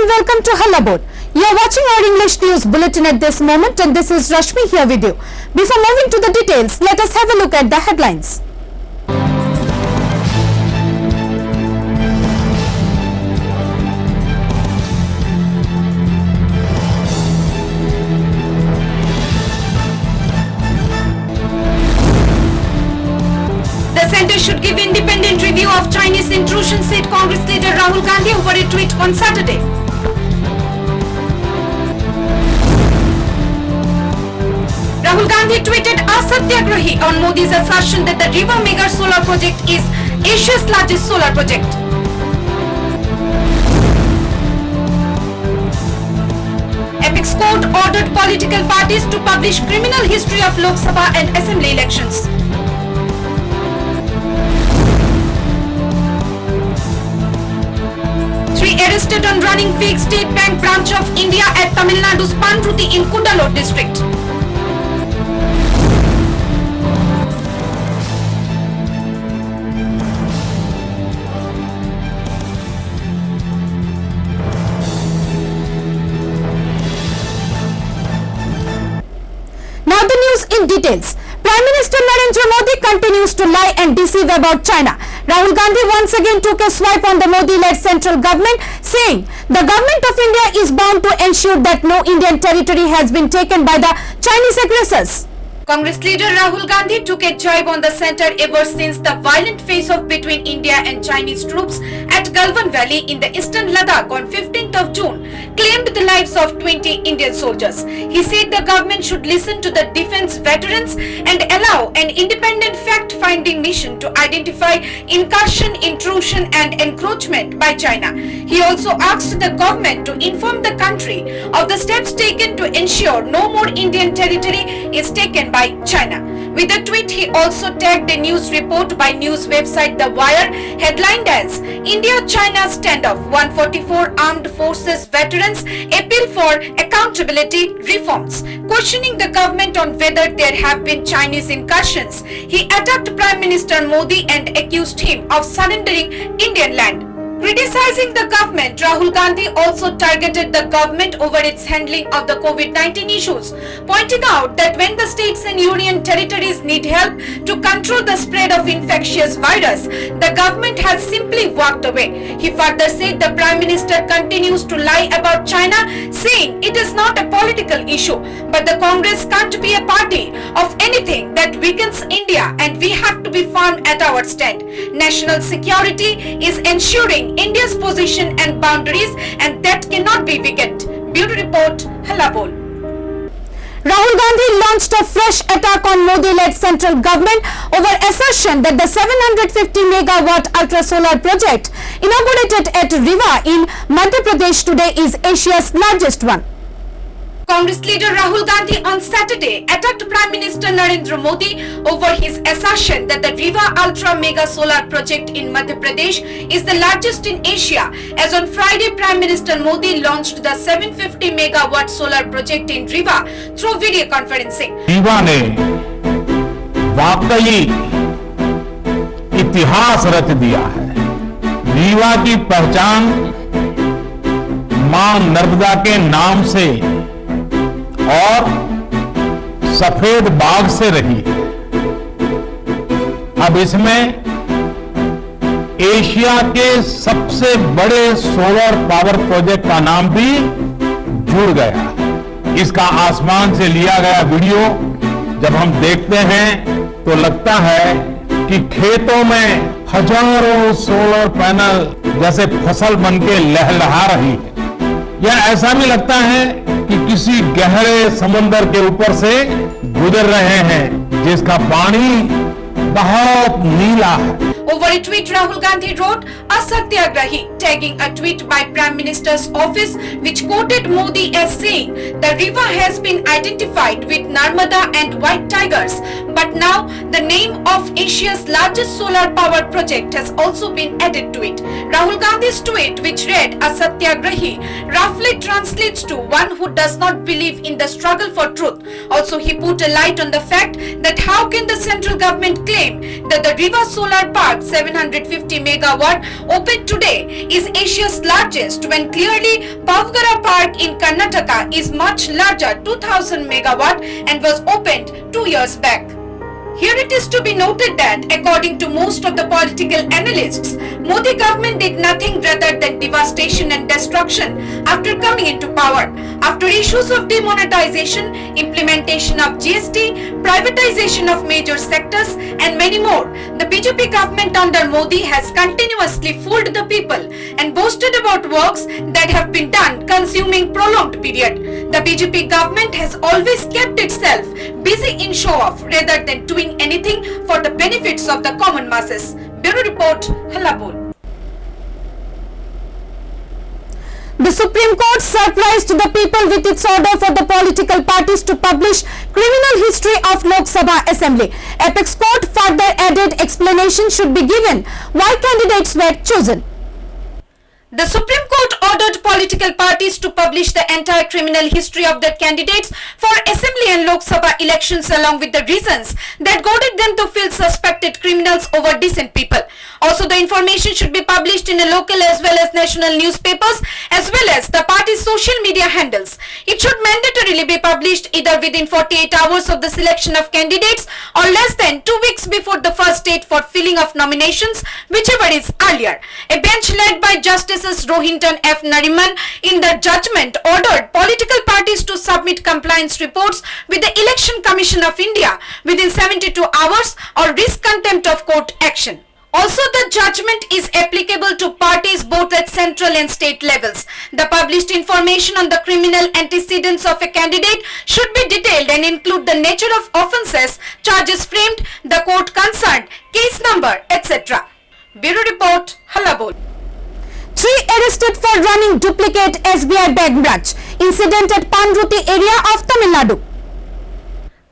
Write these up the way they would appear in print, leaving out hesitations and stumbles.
and welcome to Hallabod. You are watching our English news bulletin at this moment and this is Rashmi here with you. Before moving to the details, let us have a look at the headlines. The centre should give independent review of Chinese intrusion, said Congress leader Rahul Gandhi over a tweet on Saturday. Rahul Gandhi tweeted "Asatyagrahi" on Modi's assertion that the Riva Mega Solar Project is Asia's largest solar project. Apex Court ordered political parties to publish criminal history of Lok Sabha and Assembly elections. Three arrested on running fake State Bank branch of India at Tamil Nadu's Panruti in Kundalur district. Now the news in details. Prime Minister Narendra Modi continues to lie and deceive about China. Rahul Gandhi once again took a swipe on the Modi-led central government, saying the government of India is bound to ensure that no Indian territory has been taken by the Chinese aggressors. Congress leader Rahul Gandhi took a jibe on the centre ever since the violent face-off between India and Chinese troops at Galwan Valley in the eastern Ladakh on 15th of June claimed the lives of 20 Indian soldiers. He said the government should listen to the defence veterans and allow an independent fact-finding mission to identify incursion, intrusion and encroachment by China. He also asked the government to inform the country of the steps taken to ensure no more Indian territory is taken by China. With a tweet, he also tagged a news report by news website The Wire headlined as "India-China Standoff, 144 Armed Forces Veterans Appeal for Accountability Reforms." Questioning the government on whether there have been Chinese incursions, he attacked Prime Minister Modi and accused him of surrendering Indian land. Criticizing the government, Rahul Gandhi also targeted the government over its handling of the COVID-19 issues, pointing out that when the states and union territories need help to control the spread of infectious virus, the government has simply walked away. He further said the Prime Minister continues to lie about China, saying it is not a political issue, but the Congress can't be a party of anything that weakens India and we have to be firm at our stand. National security is ensuring India's position and boundaries and that cannot be weakened. Bureau Report, Hallabod. Rahul Gandhi launched a fresh attack on Modi-led central government over assertion that the 750 megawatt ultra-solar project inaugurated at Riva in Madhya Pradesh today is Asia's largest one. Congress leader Rahul Gandhi on Saturday attacked Prime Minister Narendra Modi over his assertion that the Riva Ultra Mega Solar Project in Madhya Pradesh is the largest in Asia, as on Friday Prime Minister Modi launched the 750 megawatt solar project in Riva through video conferencing. Riva ने वाकई इतिहास रच दिया है। रीवा की पहचान मां नर्मदा के नाम से और सफेद बाग से रही है। अब इसमें एशिया के सबसे बड़े सोलर पावर प्रोजेक्ट का नाम भी जुड़ गया। इसका आसमान से लिया गया वीडियो जब हम देखते हैं तो लगता है कि खेतों में हजारों सोलर पैनल जैसे फसल बनके लहलहा रही है, या ऐसा भी लगता है कि किसी गहरे समुद्र के ऊपर से गुजर रहे हैं जिसका पानी बहुत नीला है। Over a tweet, Rahul Gandhi wrote "Asatyagrahi," tagging a tweet by Prime Minister's office which quoted Modi as saying the river has been identified with Narmada and white tigers, but now the name of Asia's largest solar power project has also been added to it. Rahul Gandhi's tweet, which read "Asatyagrahi," roughly translates to one who does not believe in the struggle for truth. Also, he put a light on the fact that how can the central government claim that the Riva Solar Park Park 750 megawatt opened today is Asia's largest when clearly Pavgara Park in Karnataka is much larger 2000 megawatt and was opened 2 years back. Here it is to be noted that according to most of the political analysts, Modi government did nothing rather than devastation and destruction after coming into power. After issues of demonetization, implementation of GST, privatization of major sectors and many more, the BJP government under Modi has continuously fooled the people and boasted about works that have been done consuming prolonged period. The BJP government has always kept itself busy in show-off rather than doing anything for the benefits of the common masses. Bureau Report, Hallapur. The Supreme Court surprised the people with its order for the political parties to publish criminal history of Lok Sabha Assembly. Apex Court further added explanation should be given why candidates were chosen. The Supreme Court ordered political parties to publish the entire criminal history of their candidates for Assembly and Lok Sabha elections along with the reasons that goaded them to feel suspected criminals over decent people. Also, the information should be published in a local as well as national newspapers as well as the party's social media handles. It should mandatorily be published either within 48 hours of the selection of candidates or less than 2 weeks before the first date for filling of nominations, whichever is earlier. A bench led by Justices Rohinton F. Nariman in the judgment ordered political parties to submit compliance reports with the Election Commission of India within 72 hours or risk contempt of court action. Also, the judgment is applicable to parties both at central and state levels. The published information on the criminal antecedents of a candidate should be detailed and include the nature of offences, charges framed, the court concerned, case number, etc. Bureau Report, Hallapur. 3 arrested for running duplicate SBI bank branch. Incident at Panruti area of Tamil Nadu.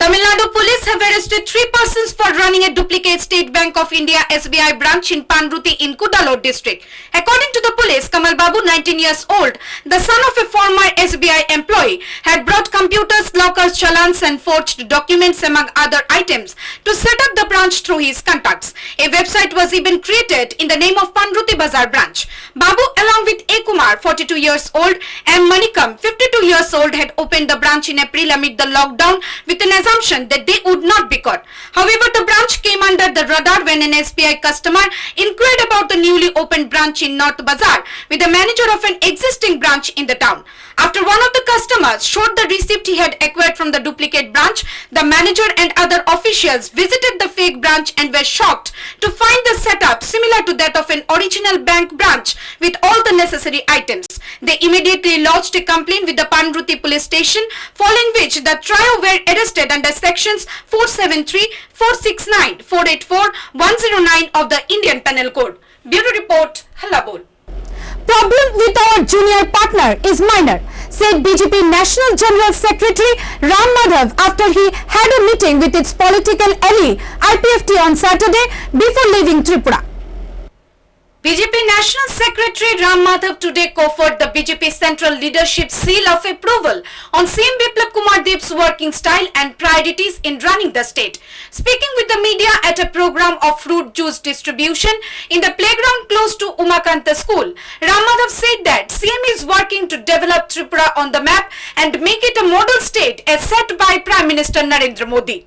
Tamil Nadu police have arrested 3 persons for running a duplicate State Bank of India SBI branch in Panruti in Kudalur district. According to the police, Kamal Babu, 19 years old, the son of a former SBI employee, had brought computers, lockers, challans and forged documents among other items to set up the branch through his contacts. A website was even created in the name of Panruti Bazar branch. Babu along with A. Kumar, 42 years old, and Manikam, 52 years old, had opened the branch in April amid the lockdown with an assumption that they would not be caught. However, the branch came under the radar when an SBI customer inquired about the newly opened branch in North Bazar with the manager of an existing branch in the town. After one of the customers showed the receipt he had acquired from the duplicate branch, the manager and other officials visited the fake branch and were shocked to find the setup similar to that of an original bank branch with all the necessary items. They immediately lodged a complaint with the Panruti police station, following which the trio were arrested under sections 473, 469, 484, 109 of the Indian Penal Code. Bureau Report, Hallapur. Problem with our junior partner is minor, said BJP National General Secretary Ram Madhav after he had a meeting with its political ally IPFT on Saturday before leaving Tripura. BJP National Secretary Ram Madhav today conferred the BJP Central Leadership seal of approval on CM Biplab Kumar Dev's working style and priorities in running the state. Speaking with the media at a program of fruit juice distribution in the playground close to Umakanta School, Ram Madhav said that CM is working to develop Tripura on the map and make it a model state as set by Prime Minister Narendra Modi.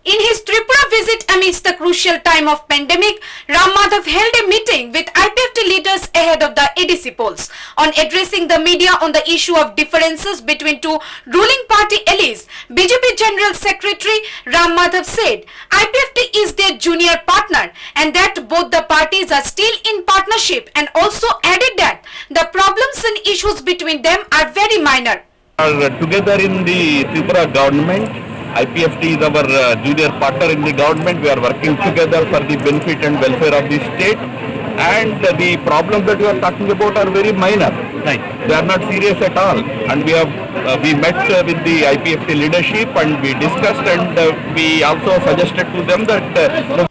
In his Tripura visit amidst the crucial time of pandemic, Ram Madhav held a meeting with IPFT leaders ahead of the ADC polls. On addressing the media on the issue of differences between two ruling party allies, BJP General Secretary Ram Madhav said IPFT is their junior partner and that both the parties are still in partnership, and also added that the problems and issues between them are very minor. Together in the Tripura government, IPFT is our junior partner in the government. We are working together for the benefit and welfare of the state, and the problems that we are talking about are very minor. Right. They are not serious at all, and we met with the IPFT leadership and we discussed, and we also suggested to them that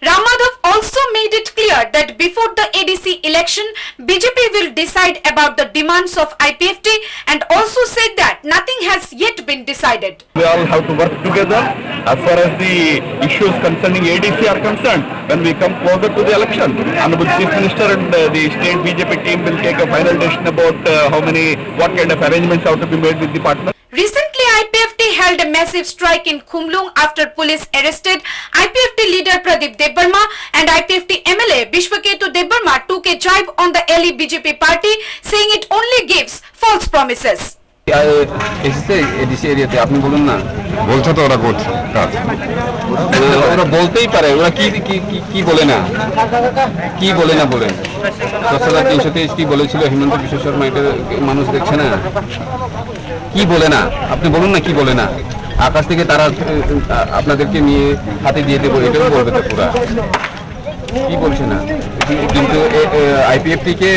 Ram Madhav also made it clear that before the ADC election, BJP will decide about the demands of IPFT and also said that nothing has yet been decided. We all have to work together as far as the issues concerning ADC are concerned. When we come closer to the election, Honorable Chief Minister and the state BJP team will take a final decision about what kind of arrangements have to be made with the partners. Recently, IPFT held a massive strike in Khumlung after police arrested IPFT leader Pradeep Debbarma and IPFT MLA Bishwaketu Debbarma took a jibe on the LE BJP party, saying it only gives false promises. এসেছে ADC এরিয়াতে আপনি বলুন না বলছে তো ওরা করছে কাজ ওরা বলতেই পারে ওরা কি কি বলে না কি বলে না বলেন 10,323 কি বলেছিল হিমন্ত বিশ্ব শর্মা এটা মানুষ দেখছে না কি বলে না আপনি বলুন না কি বলে না আকাশ থেকে তারা আপনাদেরকে নিয়ে হাতে দিয়ে দেবো এটাও বলবে তো পুরা কি বলছে না কিন্তু আইপিএফটি কে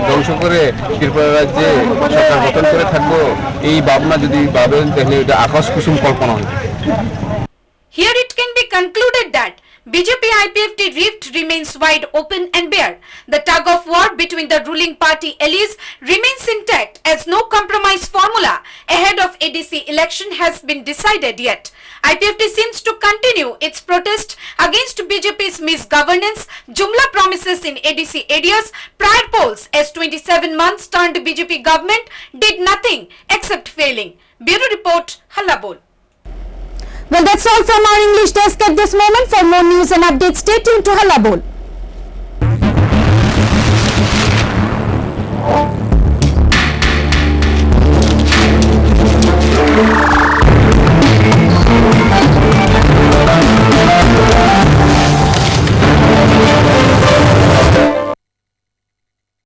ধ্বংস করে ত্রিপুরা রাজ্যে সরকার গঠন করে থাকবো এই ভাবনা যদি ভাবেন তাহলে এটা আকাশ কুসুম কল্পনা হয় Here it can be concluded that BJP IPFT rift remains wide open and bare. The tug of war between the ruling party allies remains intact as no compromise formula ahead of ADC election has been decided yet. IPFT seems to continue its protest against BJP's misgovernance, Jumla promises in ADC areas, prior polls as 27 months turned BJP government did nothing except failing. Bureau Report, Hallabol. Well, that's all from our English desk at this moment. For more news and updates, stay tuned to Hallabol.